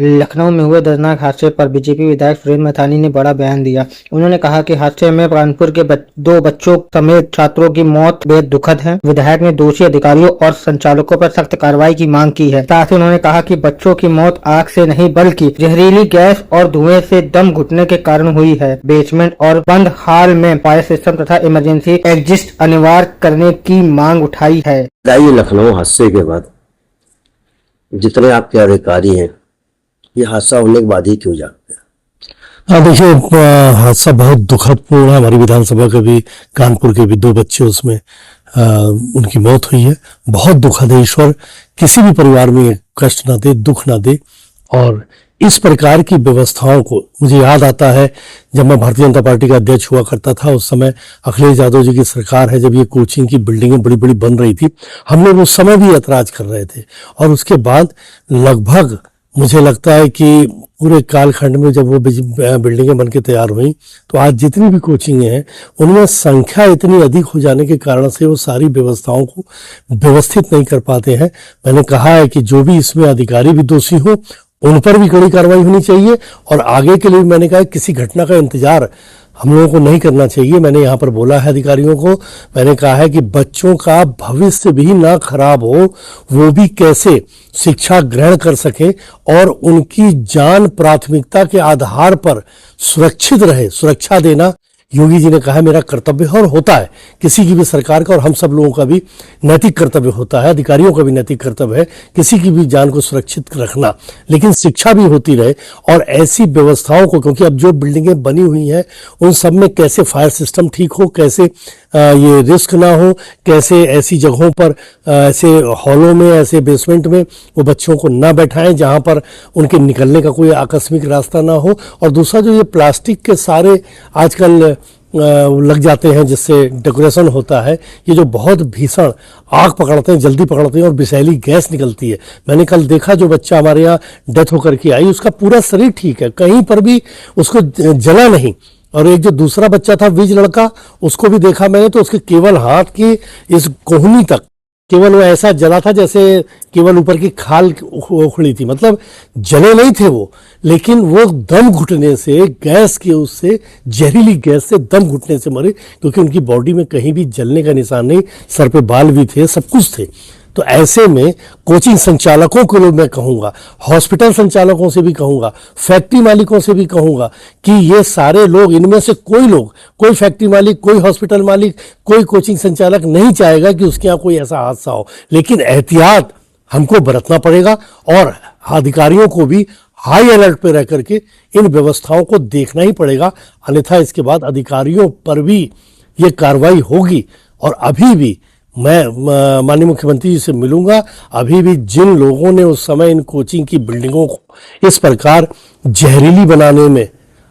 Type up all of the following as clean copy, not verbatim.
लखनऊ में हुए दर्दनाक हादसे पर बीजेपी विधायक सुरेंद्र मैथानी ने बड़ा बयान दिया। उन्होंने कहा कि हादसे में कानपुर के दो बच्चों समेत छात्रों की मौत बेहद दुखद है। विधायक ने दोषी अधिकारियों और संचालकों पर सख्त कार्रवाई की मांग की है। साथ ही उन्होंने कहा कि बच्चों की मौत आग से नहीं बल्कि जहरीली गैस और धुएं से दम घुटने के कारण हुई है। बेसमेंट और बंद हॉल में फायर सिस्टम तथा इमरजेंसी एग्जिट अनिवार्य करने की मांग उठाई है। लखनऊ हादसे के बाद जितने आपके अधिकारी हैं, ये हादसा होने के बाद ही क्यों जागते हैं? देखिए, हादसा बहुत दुखदपूर्ण है। हमारी विधानसभा के भी, कानपुर के भी दो बच्चे उसमें उनकी मौत हुई है। बहुत दुखद है। ईश्वर किसी भी परिवार में कष्ट ना दे, दुख ना दे। और इस प्रकार की व्यवस्थाओं को मुझे याद आता है जब मैं भारतीय जनता पार्टी का अध्यक्ष हुआ करता था। उस समय अखिलेश यादव जी की सरकार है, जब ये कोचिंग की बिल्डिंगें बड़ी बड़ी बन रही थी, हम लोग उस समय भी ऐतराज कर रहे थे। और उसके बाद लगभग मुझे लगता है कि पूरे कालखंड में जब वो बिल्डिंगें बन के तैयार हुई, तो आज जितनी भी कोचिंगें हैं उनमें संख्या इतनी अधिक हो जाने के कारण से वो सारी व्यवस्थाओं को व्यवस्थित नहीं कर पाते हैं। मैंने कहा है कि जो भी इसमें अधिकारी भी दोषी हो, उन पर भी कड़ी कार्रवाई होनी चाहिए। और आगे के लिए मैंने कहा किसी घटना का इंतजार हम लोगों को नहीं करना चाहिए। मैंने यहाँ पर बोला है अधिकारियों को, मैंने कहा है कि बच्चों का भविष्य भी ना खराब हो, वो भी कैसे शिक्षा ग्रहण कर सके और उनकी जान प्राथमिकता के आधार पर सुरक्षित रहे। सुरक्षा देना योगी जी ने कहा है मेरा कर्तव्य है, और होता है किसी की भी सरकार का, और हम सब लोगों का भी नैतिक कर्तव्य होता है, अधिकारियों का भी नैतिक कर्तव्य है किसी की भी जान को सुरक्षित रखना। लेकिन शिक्षा भी होती रहे और ऐसी व्यवस्थाओं को, क्योंकि अब जो बिल्डिंगें बनी हुई हैं उन सब में कैसे फायर सिस्टम ठीक हो, कैसे ये रिस्क ना हो, कैसे ऐसी जगहों पर, ऐसे हॉलों में, ऐसे बेसमेंट में वो बच्चों को ना बैठाएं जहां पर उनके निकलने का कोई आकस्मिक रास्ता ना हो। और दूसरा, जो ये प्लास्टिक के सारे आजकल लग जाते हैं जिससे डेकोरेशन होता है, ये जो बहुत भीषण आग पकड़ते हैं, जल्दी पकड़ते हैं और विषैली गैस निकलती है। मैंने कल देखा जो बच्चा हमारे यहाँ डेथ होकर के आई, उसका पूरा शरीर ठीक है, कहीं पर भी उसको जला नहीं। और एक जो दूसरा बच्चा था, बीज लड़का, उसको भी देखा मैंने, तो उसके केवल हाथ की इस कोहनी तक केवल वो ऐसा जला था जैसे केवल ऊपर की खाल उखड़ी थी, मतलब जले नहीं थे वो, लेकिन वो दम घुटने से, गैस के उससे, जहरीली गैस से दम घुटने से मरे, क्योंकि उनकी बॉडी में कहीं भी जलने का निशान नहीं, सर पे बाल भी थे, सब कुछ थे। तो ऐसे में कोचिंग संचालकों को मैं कहूँगा, हॉस्पिटल संचालकों से भी कहूँगा, फैक्ट्री मालिकों से भी कहूँगा कि ये सारे लोग, इनमें से कोई लोग, कोई फैक्ट्री मालिक, कोई हॉस्पिटल मालिक, कोई कोचिंग संचालक नहीं चाहेगा कि उसके यहाँ कोई ऐसा हादसा हो। लेकिन एहतियात हमको बरतना पड़ेगा और अधिकारियों को भी हाई अलर्ट पे रह करके इन व्यवस्थाओं को देखना ही पड़ेगा, अन्यथा इसके बाद अधिकारियों पर भी ये कार्रवाई होगी। और अभी भी मैं माननीय मुख्यमंत्री जी से मिलूंगा। अभी भी जिन लोगों ने उस समय इन कोचिंग की बिल्डिंगों को इस प्रकार जहरीली बनाने में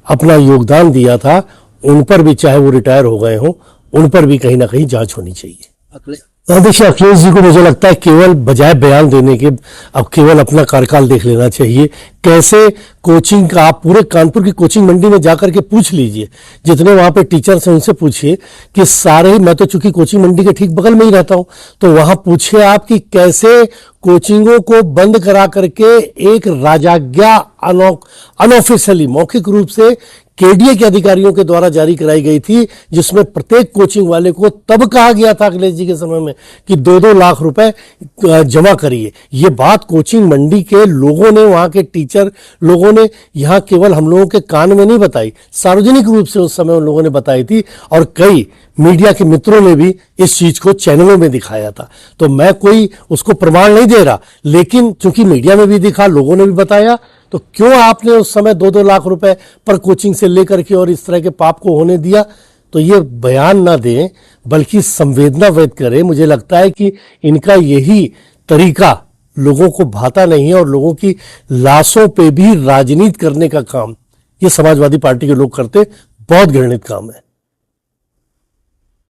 अपना योगदान दिया था, उन पर भी, चाहे वो रिटायर हो गए हों, उन पर भी कहीं ना कहीं जांच होनी चाहिए। देखिए, अखिलेश जी को मुझे लगता है केवल बजाय बयान देने के अब केवल अपना कार्यकाल देख लेना चाहिए। कैसे कोचिंग का, आप पूरे कानपुर की कोचिंग मंडी में जाकर के पूछ लीजिए, जितने वहां पे टीचर्स हैं उनसे पूछिए कि सारे, मैं तो चूंकि कोचिंग मंडी के ठीक बगल में ही रहता हूं, तो वहां पूछिए आप कि कैसे कोचिंगों को बंद करा करके एक राजाज्ञा अनऑफिशियली, मौखिक रूप से केडीए के अधिकारियों के द्वारा जारी कराई गई थी, जिसमें प्रत्येक कोचिंग वाले को तब कहा गया था अखिलेश जी के समय में कि 2-2 लाख रुपए जमा करिए। ये बात कोचिंग मंडी के लोगों ने, वहां के टीचर लोगों ने, यहाँ केवल हम लोगों के कान में नहीं बताई, सार्वजनिक रूप से उस समय उन लोगों ने बताई थी, और कई मीडिया के मित्रों ने भी इस चीज को चैनलों में दिखाया था। तो मैं कोई उसको प्रमाण नहीं दे रहा, लेकिन चूंकि मीडिया में भी दिखा, लोगों ने भी बताया, तो क्यों आपने उस समय 2-2 लाख रुपए पर कोचिंग से लेकर के और इस तरह के पाप को होने दिया? तो ये बयान ना दें, बल्कि संवेदना व्यक्त करें। मुझे लगता है कि इनका यही तरीका लोगों को भाता नहीं है, और लोगों की लाशों पे भी राजनीति करने का काम ये समाजवादी पार्टी के लोग करते, बहुत घृणित काम है।